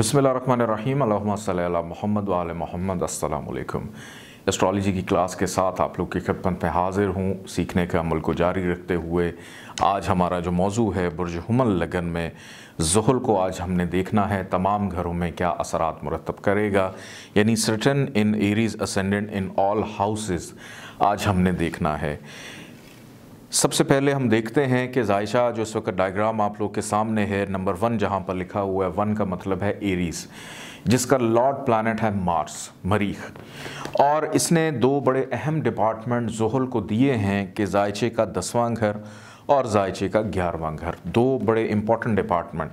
बिस्मिल्लाहिर्रहमानिर्रहीम अल्लाहुम्मा सल्ली अला मुहम्मद व आले मुहम्मद। अस्सलाम वालेकुम। एस्ट्रोलॉजी की क्लास के साथ आप लोग की खिदमत में हाजिर हूँ। सीखने के अमल को जारी रखते हुए आज हमारा जो मौजू है बुर्ज हुमल लगन में ज़ुहल को आज हमने देखना है तमाम घरों में क्या असरात मुरतब करेगा, यानी certain in Aries ascendant in all houses आज हमने देखना है। सबसे पहले हम देखते हैं कि जायशा जो इस वक्त डायग्राम आप लोग के सामने है, नंबर 1 जहाँ पर लिखा हुआ है, 1 का मतलब है एरीज, जिसका लॉर्ड प्लैनेट है मार्स, मरीख, और इसने दो बड़े अहम डिपार्टमेंट ज़ुहल को दिए हैं कि जायचे का 10वां घर और जायचे का 11वां घर, दो बड़े इंपॉर्टेंट डिपार्टमेंट,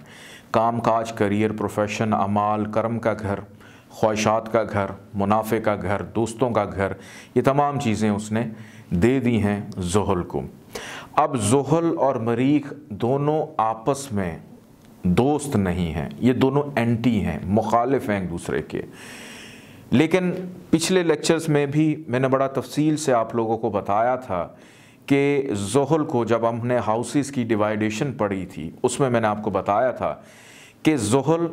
काम काज, करियर, प्रोफेशन, अमाल, कर्म का घर, ख्वाहिशात का घर, मुनाफे का घर, दोस्तों का घर, ये तमाम चीज़ें उसने दे दी हैं ज़ुहल को। अब ज़ुहल और मरीख दोनों आपस में दोस्त नहीं हैं, ये दोनों एंटी हैं, मुखालिफ हैं एक दूसरे के। लेकिन पिछले लेक्चर्स में भी मैंने बड़ा तफसील से आप लोगों को बताया था कि ज़ुहल को जब हमने हाउसेस की डिवाइडेशन पढ़ी थी उसमें मैंने आपको बताया था कि ज़ुहल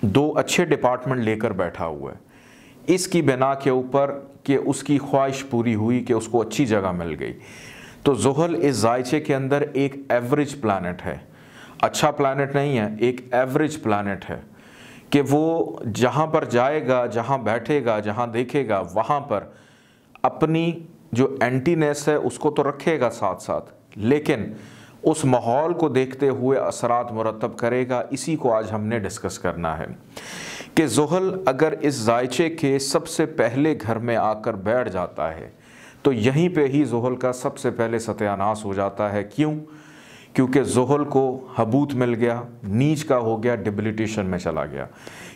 दो अच्छे डिपार्टमेंट लेकर बैठा हुआ है, इसकी बिना के ऊपर कि उसकी ख्वाहिश पूरी हुई, कि उसको अच्छी जगह मिल गई। तो ज़ुहल इस जायचे के अंदर एक एवरेज प्लैनेट है, अच्छा प्लैनेट नहीं है, एक एवरेज प्लैनेट है कि वो जहाँ पर जाएगा, जहाँ बैठेगा, जहाँ देखेगा, वहाँ पर अपनी जो एंटीनेस है उसको तो रखेगा साथ साथ, लेकिन उस माहौल को देखते हुए असरात मुरतब करेगा। इसी को आज हमने डिस्कस करना है कि ज़ुहल अगर इस जायचे के सबसे पहले घर में आकर बैठ जाता है तो यहीं पे ही ज़ुहल का सबसे पहले सत्यानाश हो जाता है। क्यों? क्योंकि ज़ुहल को हबूत मिल गया, नीच का हो गया, डिबिलिटेशन में चला गया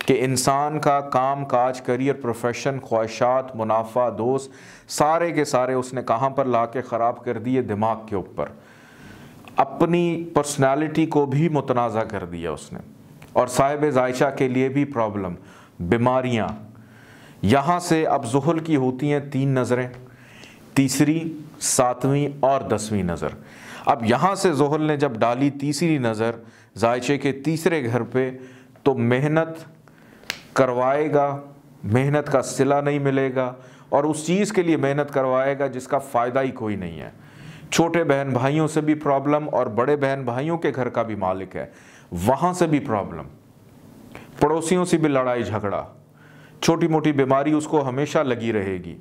कि इंसान का काम काज, करियर, प्रोफेशन, ख्वाहिशात, मुनाफा, दोस्त, सारे के सारे उसने कहाँ पर ला के ख़राब कर दिए? दिमाग के ऊपर। अपनी पर्सनालिटी को भी मुतनाज़ा कर दिया उसने। और साहिब जायशा के लिए भी प्रॉब्लम, बीमारियाँ। यहाँ से अब ज़ुहल की होती हैं 3 नज़रें, तीसरी, 7वीं और 10वीं नज़र। अब यहाँ से ज़ुहल ने जब डाली तीसरी नज़र जायशे के तीसरे घर पे, तो मेहनत करवाएगा, मेहनत का सिला नहीं मिलेगा, और उस चीज़ के लिए मेहनत करवाएगा जिसका फ़ायदा ही कोई नहीं है। छोटे बहन भाइयों से भी प्रॉब्लम, और बड़े बहन भाइयों के घर का भी मालिक है, वहाँ से भी प्रॉब्लम, पड़ोसियों से भी लड़ाई झगड़ा, छोटी मोटी बीमारी उसको हमेशा लगी रहेगी।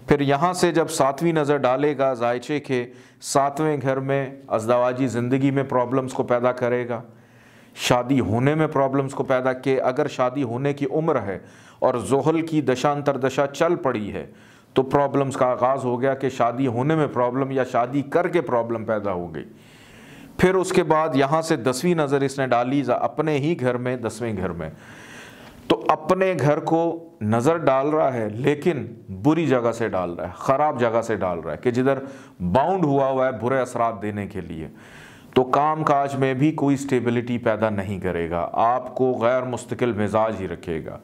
फिर यहाँ से जब 7वीं नज़र डालेगा जायचे के 7वें घर में, अज़दवाजी ज़िंदगी में प्रॉब्लम्स को पैदा करेगा, शादी होने में प्रॉब्लम्स को पैदा कि अगर शादी होने की उम्र है और ज़ुहल की दशांतरदशा चल पड़ी है तो प्रॉब्लम्स का आगाज़ हो गया कि शादी होने में प्रॉब्लम या शादी करके प्रॉब्लम पैदा हो गई। फिर उसके बाद यहाँ से 10वीं नज़र इसने डाली अपने ही घर में, 10वें घर में, तो अपने घर को नज़र डाल रहा है लेकिन बुरी जगह से डाल रहा है, ख़राब जगह से डाल रहा है कि जिधर बाउंड हुआ है बुरे असरात देने के लिए। तो काम काज में भी कोई स्टेबिलिटी पैदा नहीं करेगा, आपको गैर मुस्तकिल मिजाज ही रखेगा,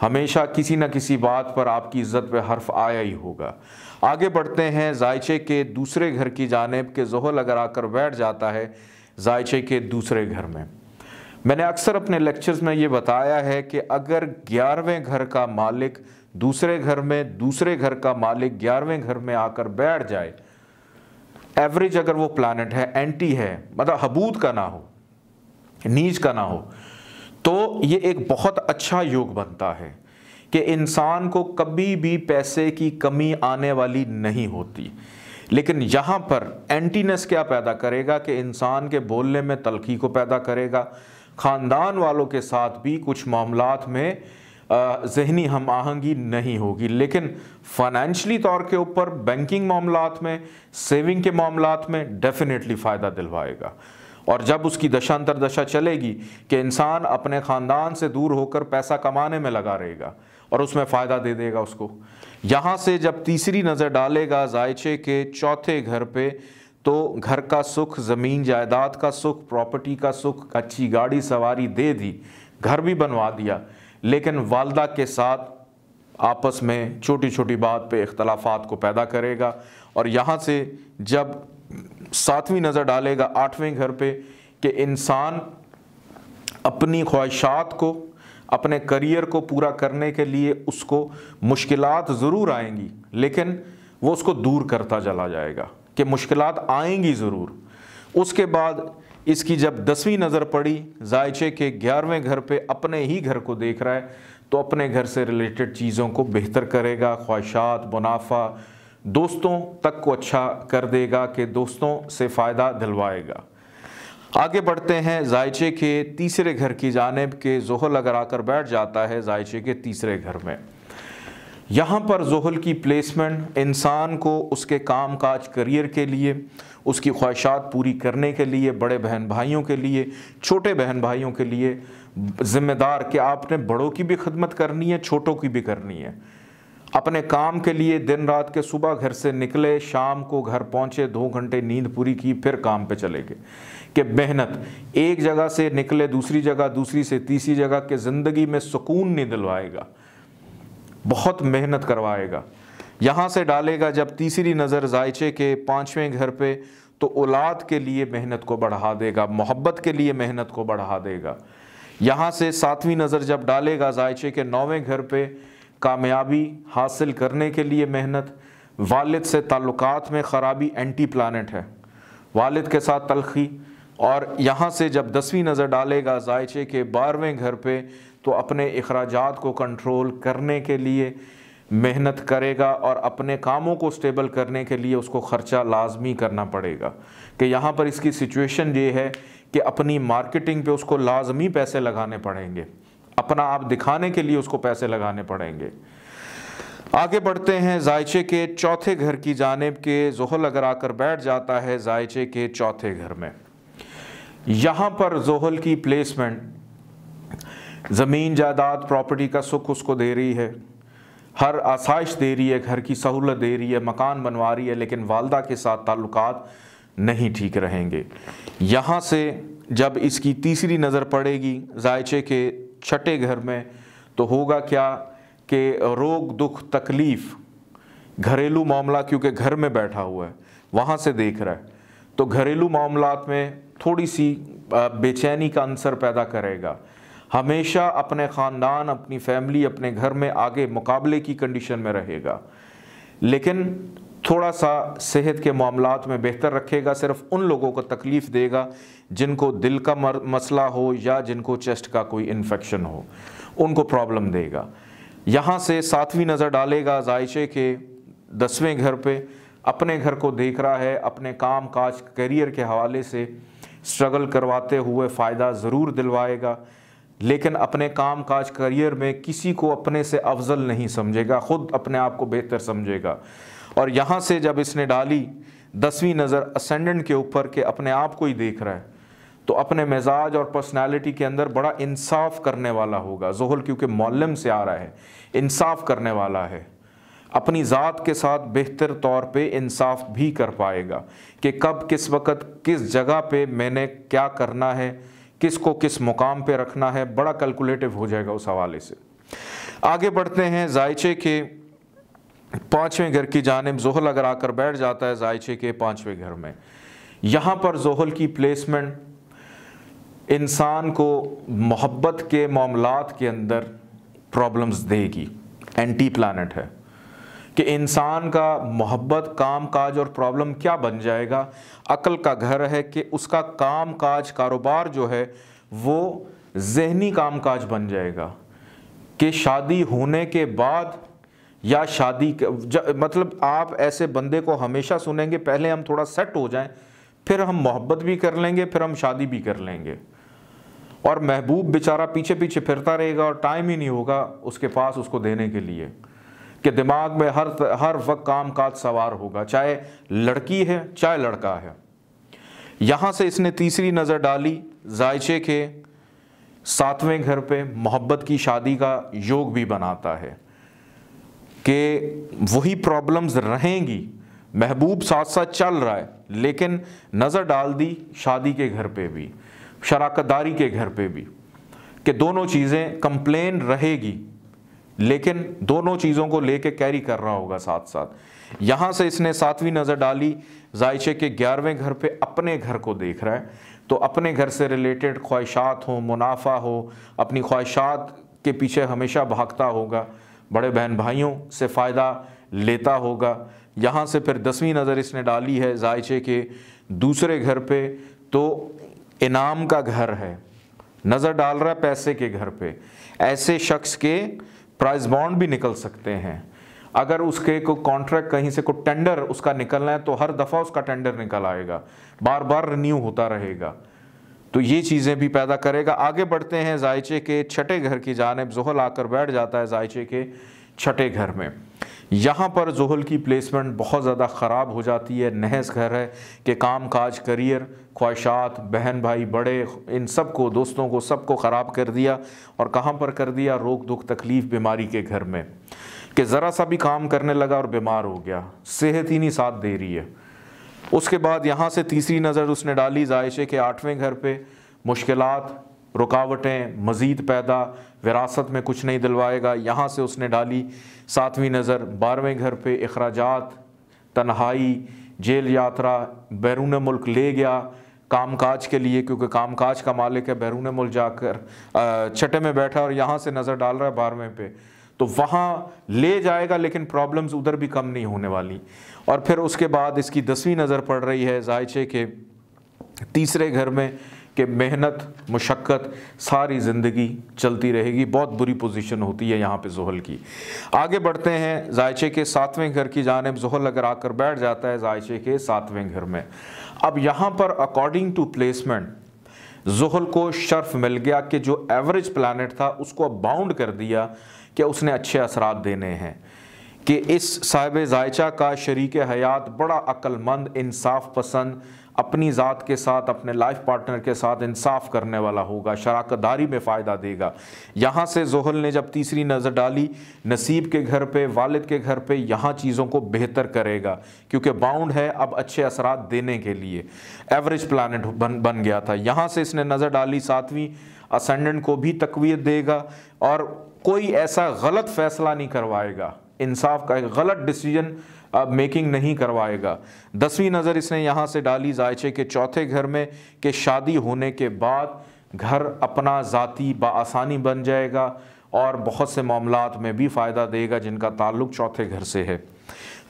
हमेशा किसी न किसी बात पर आपकी इज्जत पे हर्फ आया ही होगा। आगे बढ़ते हैं जायचे के दूसरे घर की जानिब के ज़ुहल अगर आकर बैठ जाता है जायचे के दूसरे घर में। मैंने अक्सर अपने लेक्चर्स में ये बताया है कि अगर 11वें घर का मालिक दूसरे घर में, दूसरे घर का मालिक 11वें घर में आकर बैठ जाए, एवरेज अगर वो प्लैनेट है, एंटी है, मतलब हबूत का ना हो, नीच का ना हो, तो ये एक बहुत अच्छा योग बनता है कि इंसान को कभी भी पैसे की कमी आने वाली नहीं होती। लेकिन यहाँ पर एंटीनेस क्या पैदा करेगा कि इंसान के बोलने में तल्खी को पैदा करेगा, ख़ानदान वालों के साथ भी कुछ मामलात में ज़हनी हम आहंगी नहीं होगी, लेकिन फाइनेंशली तौर के ऊपर, बैंकिंग मामलात में, सेविंग के मामलात में डेफिनेटली फ़ायदा दिलवाएगा। और जब उसकी दशांतर दशा चलेगी कि इंसान अपने ख़ानदान से दूर होकर पैसा कमाने में लगा रहेगा और उसमें फ़ायदा दे देगा उसको। यहाँ से जब तीसरी नज़र डालेगा जायचे के चौथे घर पे, तो घर का सुख, ज़मीन जायदाद का सुख, प्रॉपर्टी का सुख, अच्छी गाड़ी सवारी दे दी, घर भी बनवा दिया, लेकिन वालदा के साथ आपस में छोटी छोटी बात पे इख्तलाफात को पैदा करेगा। और यहाँ से जब 7वीं नज़र डालेगा 8वें घर पे कि इंसान अपनी ख्वाहिशात को, अपने करियर को पूरा करने के लिए उसको मुश्किलात ज़रूर आएंगी, लेकिन वो उसको दूर करता चला जाएगा कि मुश्किलात आएंगी ज़रूर। उसके बाद इसकी जब 10वीं नज़र पड़ी, जायचे के 11वें घर पे अपने ही घर को देख रहा है, तो अपने घर से रिलेटेड चीज़ों को बेहतर करेगा, ख्वाहिशात, मुनाफा, दोस्तों तक को अच्छा कर देगा कि दोस्तों से फ़ायदा दिलवाएगा। आगे बढ़ते हैं जायचे के तीसरे घर की जानिब के ज़ुहल अगर आकर बैठ जाता है जायचे के तीसरे घर में, यहाँ पर ज़ुहल की प्लेसमेंट इंसान को उसके काम काज, करियर के लिए, उसकी ख्वाहिशात पूरी करने के लिए, बड़े बहन भाइयों के लिए, छोटे बहन भाइयों के लिए ज़िम्मेदार कि आपने बड़ों की भी खिदमत करनी है, छोटों की भी करनी है। अपने काम के लिए दिन रात के सुबह घर से निकले, शाम को घर पहुँचे, 2 घंटे नींद पूरी की, फिर काम पे चले गए। कि मेहनत, एक जगह से निकले दूसरी जगह, दूसरी से तीसरी जगह, के ज़िंदगी में सुकून नहीं दिलवाएगा, बहुत मेहनत करवाएगा। यहाँ से डालेगा जब तीसरी नज़र जायचे के 5वें घर पे, तो औलाद के लिए मेहनत को बढ़ा देगा, मोहब्बत के लिए मेहनत को बढ़ा देगा। यहाँ से 7वीं नज़र जब डालेगा जायचे के 9वें घर पे, कामयाबी हासिल करने के लिए मेहनत। वालिद से ताल्लुकात में ख़राबी एंटी प्लानेट है, वालिद के साथ तलखी। और यहाँ से जब 10वीं नज़र डालेगा जायचे के 12वें घर पे, तो अपने अखराजात को कंट्रोल करने के लिए मेहनत करेगा और अपने कामों को स्टेबल करने के लिए उसको ख़र्चा लाजमी करना पड़ेगा। कि यहाँ पर इसकी सिचुएशन ये है कि अपनी मार्केटिंग पे उसको लाजमी पैसे लगाने पड़ेंगे, अपना आप दिखाने के लिए उसको पैसे लगाने पड़ेंगे। आगे बढ़ते हैं जायचे के चौथे घर की जानिब के ज़ुहल अगर आकर बैठ जाता है जायचे के चौथे घर में, यहाँ पर ज़ुहल की प्लेसमेंट ज़मीन जायदाद प्रॉपर्टी का सुख उसको दे रही है, हर आसाइश दे रही है, घर की सहूलत दे रही है, मकान बनवा रही है, लेकिन वालदा के साथ ताल्लुकात नहीं ठीक रहेंगे। यहाँ से जब इसकी तीसरी नज़र पड़ेगी जायचे के छठे घर में, तो होगा क्या कि रोग दुख तकलीफ़, घरेलू मामला, क्योंकि घर में बैठा हुआ है वहाँ से देख रहा है, तो घरेलू मामलात में थोड़ी सी बेचैनी का अंसर पैदा करेगा। हमेशा अपने ख़ानदान, अपनी फैमिली, अपने घर में आगे मुकाबले की कंडीशन में रहेगा, लेकिन थोड़ा सा सेहत के मामलात में बेहतर रखेगा। सिर्फ उन लोगों को तकलीफ़ देगा जिनको दिल का मसला हो या जिनको चेस्ट का कोई इन्फेक्शन हो, उनको प्रॉब्लम देगा। यहाँ से 7वीं नज़र डालेगा जायचे के 10वें घर पे, अपने घर को देख रहा है, अपने काम काज, करियर के हवाले से स्ट्रगल करवाते हुए फ़ायदा ज़रूर दिलवाएगा, लेकिन अपने काम काज, करियर में किसी को अपने से अफजल नहीं समझेगा, ख़ुद अपने आप को बेहतर समझेगा। और यहाँ से जब इसने डाली 10वीं नज़र असेंडेंट के ऊपर के अपने आप को ही देख रहा है, तो अपने मिजाज और पर्सनालिटी के अंदर बड़ा इंसाफ करने वाला होगा। ज़ुहल क्योंकि मौलम से आ रहा है, इंसाफ करने वाला है, अपनी ज़ात के साथ बेहतर तौर पे इंसाफ भी कर पाएगा कि कब किस वक़्त किस जगह पे मैंने क्या करना है, किसको किस मुकाम पे रखना है, बड़ा कैलकुलेटिव हो जाएगा उस हवाले से। आगे बढ़ते हैं जायचे के 5वें घर की जानिब। ज़ुहल अगर आकर बैठ जाता है जायचे के 5वें घर में, यहाँ पर ज़ुहल की प्लेसमेंट इंसान को मोहब्बत के मामलात के अंदर प्रॉब्लम्स देगी, एंटी प्लानेट है कि इंसान का मोहब्बत, काम काज और प्रॉब्लम क्या बन जाएगा। अक्ल का घर है कि उसका काम काज, कारोबार जो है वो ज़हनी काम काज बन जाएगा कि शादी होने के बाद या शादी मतलब आप ऐसे बंदे को हमेशा सुनेंगे, पहले हम थोड़ा सेट हो जाएं, फिर हम मोहब्बत भी कर लेंगे, फिर हम शादी भी कर लेंगे। और महबूब बेचारा पीछे पीछे फिरता रहेगा और टाइम ही नहीं होगा उसके पास उसको देने के लिए, कि दिमाग में हर वक्त काम काज सवार होगा, चाहे लड़की है चाहे लड़का है। यहाँ से इसने तीसरी नज़र डाली जायचे के 7वें घर पे, मोहब्बत की शादी का योग भी बनाता है कि वही प्रॉब्लम्स रहेंगी, महबूब साथ साथ चल रहा है, लेकिन नज़र डाल दी शादी के घर पे भी, शराकतदारी के घर पे भी, कि दोनों चीज़ें कंप्लेन रहेगी, लेकिन दोनों चीज़ों को लेके कैरी कर रहा होगा साथ साथ। यहाँ से इसने 7वीं नज़र डाली जायचे के 11वें घर पे, अपने घर को देख रहा है। तो अपने घर से रिलेटेड ख्वाहिशात हो, मुनाफा हो, अपनी ख्वाहिशात के पीछे हमेशा भागता होगा, बड़े बहन भाइयों से फ़ायदा लेता होगा। यहाँ से फिर 10वीं नज़र इसने डाली है जायचे के दूसरे घर पे, तो इनाम का घर है, नज़र डाल रहा है पैसे के घर पे। ऐसे शख्स के प्राइस बॉन्ड भी निकल सकते हैं। अगर उसके को कॉन्ट्रैक्ट कहीं से को टेंडर उसका निकलना है तो हर दफ़ा उसका टेंडर निकल आएगा, बार बार रिन्यू होता रहेगा, तो ये चीज़ें भी पैदा करेगा। आगे बढ़ते हैं जायचे के छठे घर की जानिब। ज़ुहल आकर बैठ जाता है जायचे के छठे घर में। यहाँ पर ज़ुहल की प्लेसमेंट बहुत ज़्यादा ख़राब हो जाती है। नहस घर है कि काम काज, करियर, ख्वाहिशात, बहन भाई बड़े, इन सब को, दोस्तों को, सबको ख़राब कर दिया। और कहाँ पर कर दिया? रोग दुख तकलीफ़ बीमारी के घर में, कि ज़रा सा भी काम करने लगा और बीमार हो गया, सेहत ही नहीं साथ दे रही है। उसके बाद यहाँ से तीसरी नज़र उसने डाली जायशे के 8वें घर पे। मुश्किलात, रुकावटें मज़ीद पैदा, विरासत में कुछ नहीं दिलवाएगा। यहाँ से उसने डाली 7वीं नज़र 12वें घर पे। अखराजात, तन्हाई, जेल यात्रा, बैरून मुल्क ले गया कामकाज के लिए, क्योंकि कामकाज का मालिक है, बैरून मुल्क जाकर छठे में बैठा और यहाँ से नज़र डाल रहा है 12वें पे, तो वहाँ ले जाएगा, लेकिन प्रॉब्लम्स उधर भी कम नहीं होने वाली। और फिर उसके बाद इसकी 10वीं नज़र पड़ रही है जायचे के तीसरे घर में, कि मेहनत मुशक्क़त सारी ज़िंदगी चलती रहेगी। बहुत बुरी पोजीशन होती है यहाँ पे ज़ुहल की। आगे बढ़ते हैं जायचे के 7वें घर की जानिब। ज़ुहल अगर आकर बैठ जाता है जायचे के 7वें घर में। अब यहाँ पर अकॉर्डिंग टू प्लेसमेंट ज़ुहल को शर्फ मिल गया कि जो एवरेज प्लानट था उसको अब बाउंड कर दिया कि उसने अच्छे असरात देने हैं, कि इस साहिब जायचा का शरीक हयात बड़ा अक्लमंद, इंसाफ पसंद, अपनी ज़ात के साथ, अपने लाइफ पार्टनर के साथ इंसाफ करने वाला होगा, शराकतदारी में फ़ायदा देगा। यहाँ से ज़ुहल ने जब तीसरी नज़र डाली नसीब के घर पे, वालिद के घर पे, यहाँ चीज़ों को बेहतर करेगा, क्योंकि बाउंड है अब अच्छे असरात देने के लिए। एवरेज प्लानट बन गया था। यहाँ से इसने नज़र डाली 7वीं, असेंडेंट को भी तक़वियत देगा और कोई ऐसा गलत फ़ैसला नहीं करवाएगा, इंसाफ का एक गलत डिसीजन मेकिंग नहीं करवाएगा। 10वीं नज़र इसने यहाँ से डाली जायचे के चौथे घर में, कि शादी होने के बाद घर अपना ज़ाती बआसानी बन जाएगा और बहुत से मामलात में भी फ़ायदा देगा जिनका ताल्लुक़ चौथे घर से है।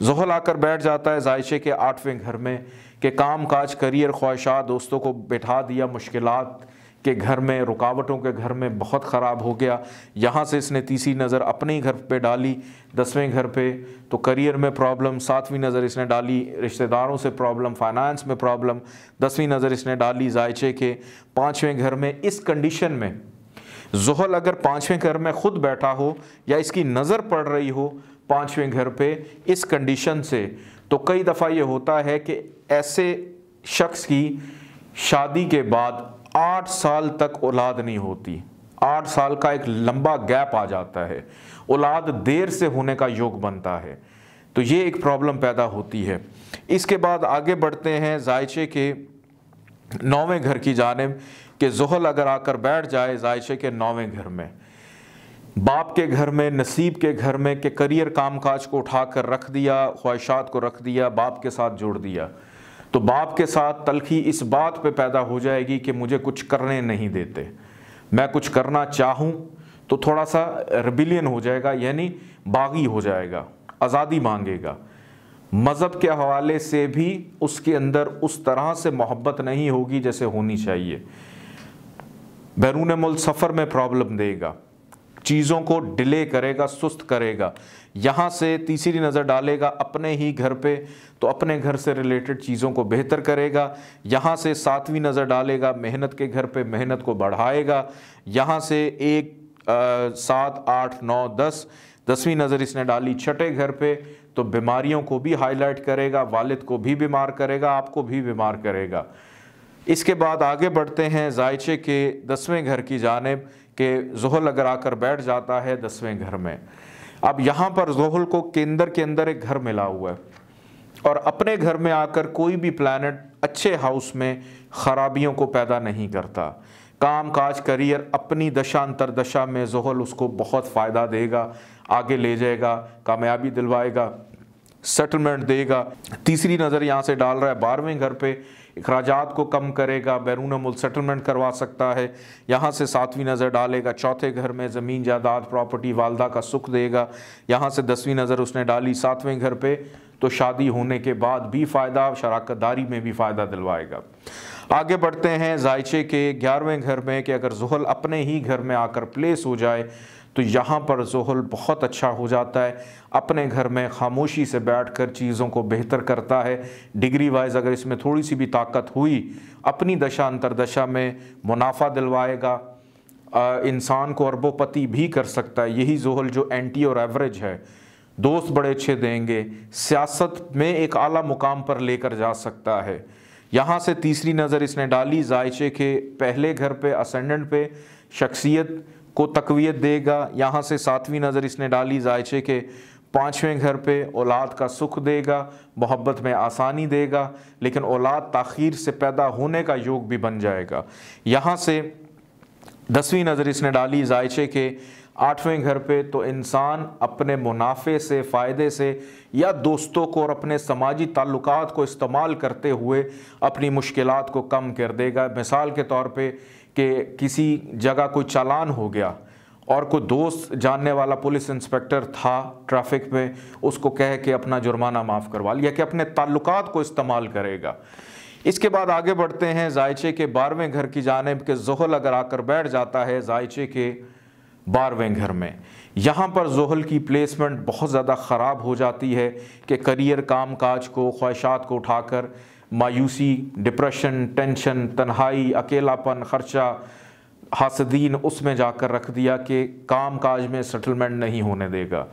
ज़ुहल आकर बैठ जाता है जायचे के 8वें घर में, कि काम काज, करियर, ख्वाहिशात, दोस्तों को बैठा दिया, मुश्किलात के घर में, रुकावटों के घर में बहुत ख़राब हो गया। यहाँ से इसने तीसरी नज़र अपने ही घर पे डाली 10वें घर पे, तो करियर में प्रॉब्लम। 7वीं नज़र इसने डाली रिश्तेदारों से प्रॉब्लम, फाइनेंस में प्रॉब्लम। 10वीं नज़र इसने डाली जायचे के 5वें घर में। इस कंडीशन में ज़ुहल अगर 5वें घर में ख़ुद बैठा हो या इसकी नज़र पड़ रही हो 5वें घर पे इस कंडीशन से, तो कई दफ़ा ये होता है कि ऐसे शख्स की शादी के बाद 8 साल तक औलाद नहीं होती। 8 साल का एक लंबा गैप आ जाता है, औलाद देर से होने का योग बनता है, तो ये एक प्रॉब्लम पैदा होती है। इसके बाद आगे बढ़ते हैं जायचे के 9वें घर की जानिब, कि ज़ुहल अगर आकर बैठ जाए जायचे के 9वें घर में, बाप के घर में, नसीब के घर में, कि करियर कामकाज को उठा कर रख दिया, ख्वाहिशात को रख दिया, बाप के साथ जोड़ दिया, तो बाप के साथ तलखी इस बात पे पैदा हो जाएगी कि मुझे कुछ करने नहीं देते, मैं कुछ करना चाहूँ तो थोड़ा सा रिबिलियन हो जाएगा, यानी बागी हो जाएगा, आज़ादी मांगेगा। मज़हब के हवाले से भी उसके अंदर उस तरह से मोहब्बत नहीं होगी जैसे होनी चाहिए। बैरून मुल्क सफ़र में प्रॉब्लम देगा, चीज़ों को डिले करेगा, सुस्त करेगा। यहाँ से तीसरी नज़र डालेगा अपने ही घर पे, तो अपने घर से रिलेटेड चीज़ों को बेहतर करेगा। यहाँ से 7वीं नज़र डालेगा मेहनत के घर पे, मेहनत को बढ़ाएगा। यहाँ से 1, 7, 8, 9, 10, 10वीं नज़र इसने डाली छठे घर पे, तो बीमारियों को भी हाईलाइट करेगा, वालिद को भी बीमार करेगा, आपको भी बीमार करेगा। इसके बाद आगे बढ़ते हैं जायचे के 10वें घर की जानिब, कि ज़ुहल अगर आकर बैठ जाता है 10वें घर में। अब यहाँ पर ज़ुहल को केंद्र के अंदर एक घर मिला हुआ है, और अपने घर में आकर कोई भी प्लैनेट अच्छे हाउस में ख़राबियों को पैदा नहीं करता। काम काज, करियर, अपनी दशा अंतरदशा में ज़ुहल उसको बहुत फ़ायदा देगा, आगे ले जाएगा, कामयाबी दिलवाएगा। सेटलमेंट देगा। तीसरी नज़र यहाँ से डाल रहा है 12वें घर पे, अखराजात को कम करेगा, बैरून मुल्क सेटलमेंट करवा सकता है। यहाँ से 7वीं नज़र डालेगा चौथे घर में, ज़मीन जायदाद प्रॉपर्टी वालदा का सुख देगा। यहाँ से 10वीं नज़र उसने डाली 7वें घर पे, तो शादी होने के बाद भी फ़ायदा, शराकतदारी में भी फ़ायदा दिलवाएगा। आगे बढ़ते हैं जायचे के 11वें घर में कि अगर ज़ुहल अपने ही घर में आकर प्लेस हो जाए तो यहाँ पर ज़ुहल बहुत अच्छा हो जाता है। अपने घर में खामोशी से बैठकर चीज़ों को बेहतर करता है। डिग्री वाइज अगर इसमें थोड़ी सी भी ताकत हुई, अपनी दशा अंतरदशा में मुनाफा दिलवाएगा, इंसान को अरबोपति भी कर सकता है। यही ज़ुहल जो एंटी और एवरेज है, दोस्त बड़े अच्छे देंगे, सियासत में एक आला मुकाम पर लेकर जा सकता है। यहाँ से तीसरी नज़र इसने डाली जायचे के पहले घर पे, असेंडेंट पे, शख्सियत को तकवीत देगा। यहाँ से 7वीं नज़र इसने डाली जायचे के 5वें घर पे, औलाद का सुख देगा, मोहब्बत में आसानी देगा, लेकिन औलाद ताख़ीर से पैदा होने का योग भी बन जाएगा। यहाँ से 10वीं नज़र इसने डाली जायचे के 8वें घर पे, तो इंसान अपने मुनाफे से, फ़ायदे से या दोस्तों को और अपने समाजी ताल्लुकात को इस्तेमाल करते हुए अपनी मुश्किलात को कम कर देगा। मिसाल के तौर पे कि किसी जगह कोई चालान हो गया और कोई दोस्त जानने वाला पुलिस इंस्पेक्टर था ट्रैफिक में, उसको कह के अपना जुर्माना माफ़ करवा लिया, कि अपने ताल्लुकात को इस्तेमाल करेगा। इसके बाद आगे बढ़ते हैं जायचे के 12वें घर की जानिब के ज़ुहल अगर आकर बैठ जाता है जायचे के 12वें घर में, यहाँ पर ज़ुहल की प्लेसमेंट बहुत ज़्यादा ख़राब हो जाती है कि करियर, काम काज को, ख्वाहिशात को उठाकर मायूसी, डिप्रेशन, टेंशन, तन्हाई, अकेलापन, ख़र्चा, हासदीन उसमें जाकर रख दिया कि काम काज में सेटलमेंट नहीं होने देगा।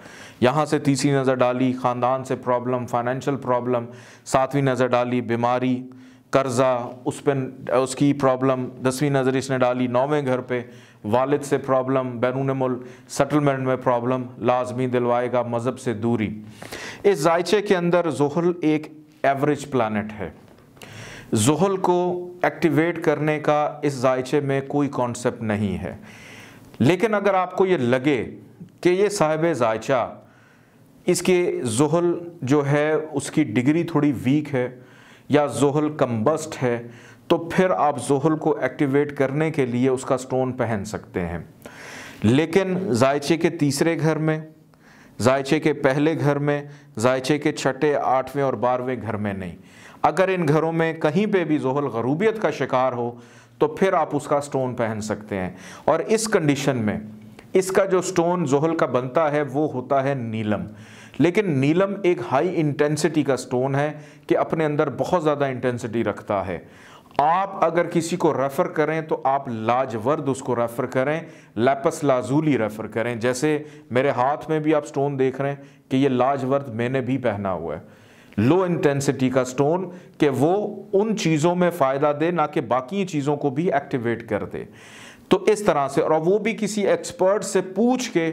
यहाँ से तीसरी नज़र डाली ख़ानदान से प्रॉब्लम, फाइनेंशियल प्रॉब्लम। 7वीं नज़र डाली बीमारी, कर्ज़ा, उस पर उसकी प्रॉब्लम। 10वीं नज़र इसने डाली 9वें घर पे, वालिद से प्रॉब्लम, बैरून मुल्क सेटलमेंट में प्रॉब्लम लाजमी दिलवाएगा, मज़हब से दूरी। इस जायचे के अंदर ज़ुहल एक एवरेज प्लानट है। ज़ुहल को एक्टिवेट करने का इस जायचे में कोई कॉन्सेप्ट नहीं है, लेकिन अगर आपको ये लगे कि ये साहिब जायचा, इसके ज़ुहल जो है उसकी डिग्री थोड़ी वीक है या ज़ुहल कम्बस्ट है, तो फिर आप ज़ुहल को एक्टिवेट करने के लिए उसका स्टोन पहन सकते हैं। लेकिन जायचे के 3रे घर में, जायचे के पहले घर में, जायचे के 6ठे, 8वें और 12वें घर में नहीं। अगर इन घरों में कहीं पे भी ज़ुहल गरूबियत का शिकार हो तो फिर आप उसका स्टोन पहन सकते हैं। और इस कंडीशन में इसका जो स्टोन ज़ुहल का बनता है वो होता है नीलम। लेकिन नीलम एक हाई इंटेंसिटी का स्टोन है कि अपने अंदर बहुत ज़्यादा इंटेंसिटी रखता है। आप अगर किसी को रेफ़र करें तो आप लाजवर्द उसको रेफ़र करें, लैपस लाजूली रेफ़र करें। जैसे मेरे हाथ में भी आप स्टोन देख रहे हैं कि ये लाजवर्द मैंने भी पहना हुआ है, लो इंटेंसिटी का स्टोन, कि वो उन चीज़ों में फ़ायदा दे ना कि बाकी चीज़ों को भी एक्टिवेट कर दे। तो इस तरह से, और वो भी किसी एक्सपर्ट से पूछ के,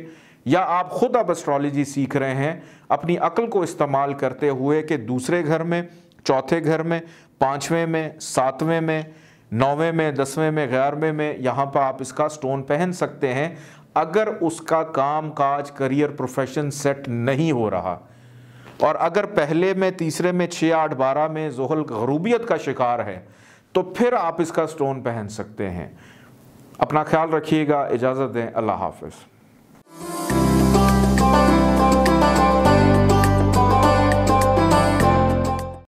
या आप खुद अब एस्ट्रोलॉजी सीख रहे हैं अपनी अक्ल को इस्तेमाल करते हुए कि 2रे घर में, 4थे घर में, 5वें में, 7वें में, 9वें में, 10वें में, 11वें में, यहाँ पर आप इसका स्टोन पहन सकते हैं अगर उसका काम काज, करियर, प्रोफेशन सेट नहीं हो रहा। और अगर पहले में, 3रे में, 6, 8, 12 में ज़ुहल गरूबियत का शिकार है तो फिर आप इसका स्टोन पहन सकते हैं। अपना ख्याल रखिएगा, इजाज़त दें, अल्लाह हाफ़िज़।